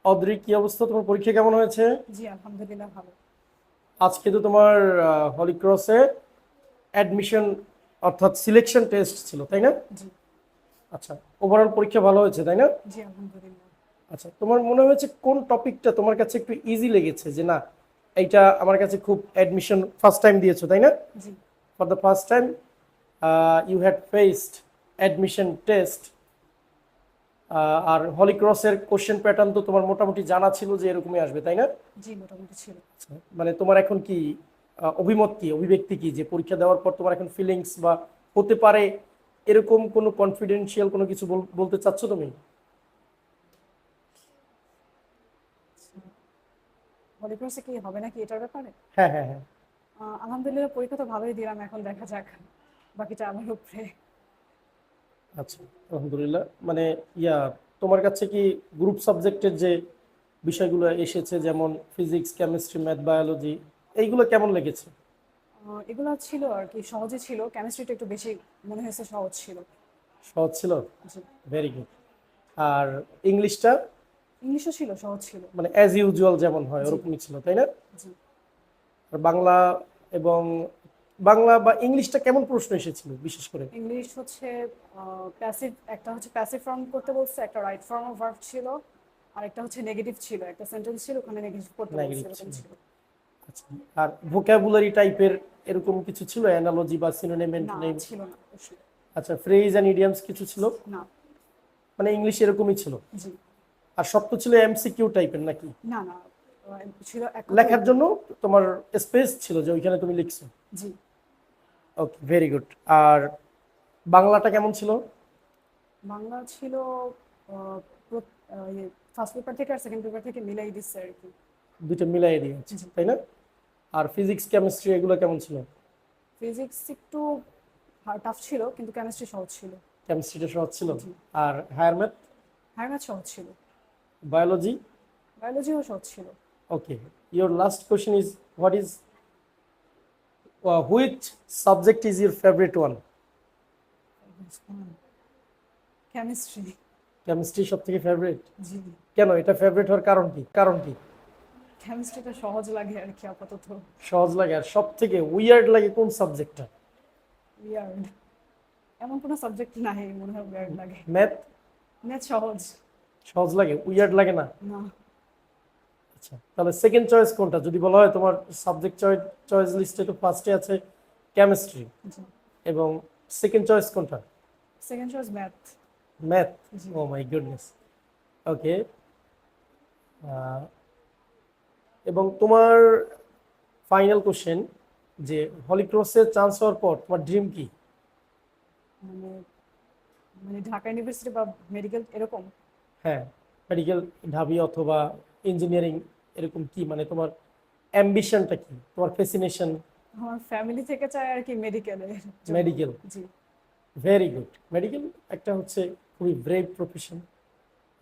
অদ্রি, কি অবস্থা? তোমার পরীক্ষা কেমন হয়েছে? জি আলহামদুলিল্লাহ ভালো। আজকে তো তোমার হলিক্রসে অ্যাডমিশন অর্থাৎ সিলেকশন টেস্ট ছিল, তাই না? জি। আচ্ছা, ওভারঅল পরীক্ষা ভালো হয়েছে, তাই না? জি আলহামদুলিল্লাহ। আচ্ছা, তোমার মনে হয়েছে কোন টপিকটা তোমার কাছে একটু ইজি লেগেছে, যে না এইটা আমার কাছে খুব, অ্যাডমিশন ফার্স্ট টাইম দিয়েছো তাই না? জি। For the first time you had faced admission test. আর হলিক্রসের কোশ্চেন প্যাটার্ন তো তোমার মোটামুটি জানা ছিল যে এরকমই আসবে, তাই না? জি মোটামুটি ছিল। আচ্ছা, মানে তোমার এখন কি অভিমত, কি অভিব্যক্তি, কি যে পরীক্ষা দেওয়ার পর তোমার এখন ফিলিংস বা হতে পারে এরকম কোনো কনফিডেন্সিয়াল কোনো কিছু বলতে চাচ্ছ তুমি? হলিক্রসে কি হবে নাকি এটার ব্যাপারে? হ্যাঁ, হ্যাঁ, হ্যাঁ। আলহামদুলিল্লাহ পরীক্ষা তো ভালোই দিলাম, এখন দেখা যাক বাকিটা আমার উপরে। আচ্ছা, আলহামদুলিল্লাহ। মানে ইয়া, তোমার কাছে কি গ্রুপ সাবজেক্টের যে বিষয়গুলো এসেছে, যেমন ফিজিক্স, কেমিস্ট্রি, ম্যাথ, বায়োলজি, এইগুলো কেমন লেগেছে? এগুলো ছিল আর কি, সহজে ছিল। কেমিস্ট্রিটা একটু বেশি মনে হয়েছে সহজ ছিল। সহজ ছিল? জি। Very good. আর ইংলিশটা? ইংলিশও ছিল, সহজ ছিল। মানে অ্যাজ ইউজুয়াল যেমন হয় জি। ওরকমই ছিল, তাই না? জি। আর বাংলা, এবং বাংলা বা ইংলিশটা কেমন প্রশ্ন এসেছিল বিশেষ করে? ইংলিশ হচ্ছে প্যাসিভ, একটা হচ্ছে প্যাসিভ ফর্ম করতে বলছে, একটা রাইট ফর্ম অফ ভার্ব ছিল, আর একটা হচ্ছে নেগেটিভ ছিল, একটা সেন্টেন্স ছিল ওখানে নেগেটিভ করতে বলছে, নেগেটিভ এরকম ছিল। ছিল। আচ্ছা। আর ভোকাবুলারি টাইপের এরকম কিছু ছিল, অ্যানালজি বা সিনোনিম না, অ্যান্টোনিম? ছিল না প্রশ্ন। আচ্ছা, ফ্রেজ অ্যান্ড ইডিয়ামস কিছু ছিল? না। মানে ইংলিশ এরকমই ছিল? জি। আর সব তো ছিল এমসিকিউ টাইপের নাকি? না না, ছিল এক কথায় লেখার উত্তর। জন্য তোমার স্পেস ছিল যে ওইখানে তুমি লিখছো? জি। ওকে, ভেরি গুড। আর বাংলাটা কেমন ছিল? বাংলা ছিল ফার্স্ট পেপার থেকে আর সেকেন্ড পেপার থেকে মিলাই দিচ্ছে আর কি। দুইটা মিলাই দিয়েছে, জি। তাই না? আর ফিজিক্স, কেমিস্ট্রি এগুলো কেমন ছিল? ফিজিক্স একটু টাফ ছিল, কিন্তু কেমিস্ট্রি সহজ ছিল। কেমিস্ট্রিটা সহজ ছিল। জি। আর হায়ার ম্যাথ? হায়ার ম্যাথ সহজ ছিল। বায়োলজি? বায়োলজিও সহজ ছিল। Okay, your last question is what is which subject is your favourite one? Chemistry. Chemistry সব থেকে ফেভারিট? জি। কেন এটা ফেভারিট হওয়ার কারণ কি, কারণ কি? কেমিস্ট্রিটা সহজ লাগে আর কি আপাতত। সহজ লাগে। আর সব থেকে উইয়ার্ড লাগে কোন সাবজেক্টটা? উইয়ার্ড এমন কোনো সাবজেক্ট নাই মনে হয় উইয়ার্ড লাগে। ম্যাথ? ম্যাথ সহজ। সহজ লাগে, উইয়ার্ড লাগে না? না। আচ্ছা, তাহলে সেকেন্ড চয়েস কোনটা যদি বলা হয়? তোমার সাবজেক্ট চয়েস লিস্টে তো ফার্স্টে আছে কেমিস্ট্রি, জি। এবং সেকেন্ড চয়েস কোনটা? Second choice math. ম্যাথ? জি। Oh my goodness. ওকে। এবং তোমার ফাইনাল কোশ্চেন, যে হলিক্রসে চান্স হওয়ার পর তোমার ড্রিম কি? মানে মানে ঢাকা ইউনিভার্সিটি বা মেডিকেল এরকম। হ্যাঁ, মেডিকেল, ঢাবি অথবা ইঞ্জিনিয়ারিং, এরকম কি মানে তোমার অ্যাম্বিশনটা কি, তোমার ফ্যাসিনেশন? আমার ফ্যামিলি থেকে চায় আর কি মেডিকেলের জন্য। মেডিকেল? জি। Very good. মেডিকেল একটা হচ্ছে খুবই ব্রেভ প্রফেশন,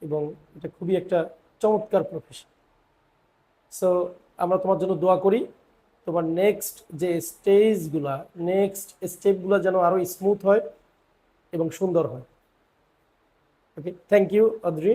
এবং এটা খুবই একটা চমৎকার প্রফেশন। সো আমরা তোমার জন্য দোয়া করি, তোমার নেক্সট যে স্টেজগুলা, নেক্সট স্টেপগুলো যেন আরো স্মুথ হয় এবং সুন্দর হয়। ওকে, থ্যাংক ইউ অদ্রি।